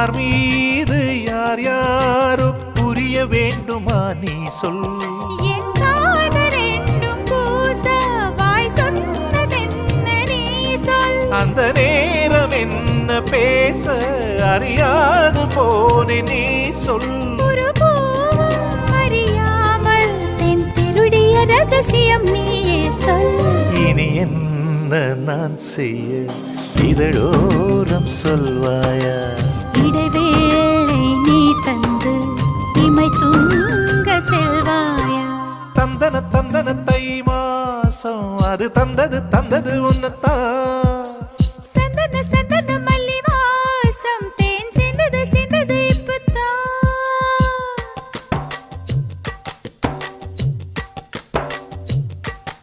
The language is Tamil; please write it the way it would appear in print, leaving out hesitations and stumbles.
யார் மீது யார் யாரோ புரிய வேண்டுமா நீ சொல். என் காதல் ரெண்டும் பூச வாய் சொன்னதென்ன நீ சொல். அந்த நேரம் என்ன பேச அறியாது போனே நீ சொல். ஒரு பூவும் அறியாமல் தென் திருடிய ரகசியம் நீயே சொல். இனி என்ன நான் செய்ய இதழோரம் சொல்வாயா. இடைவேளை நீ தந்து இமை தூங்க செல்வாயா. தந்தன தந்தன தை மாசம் அது தந்தது உன்னத்தான்.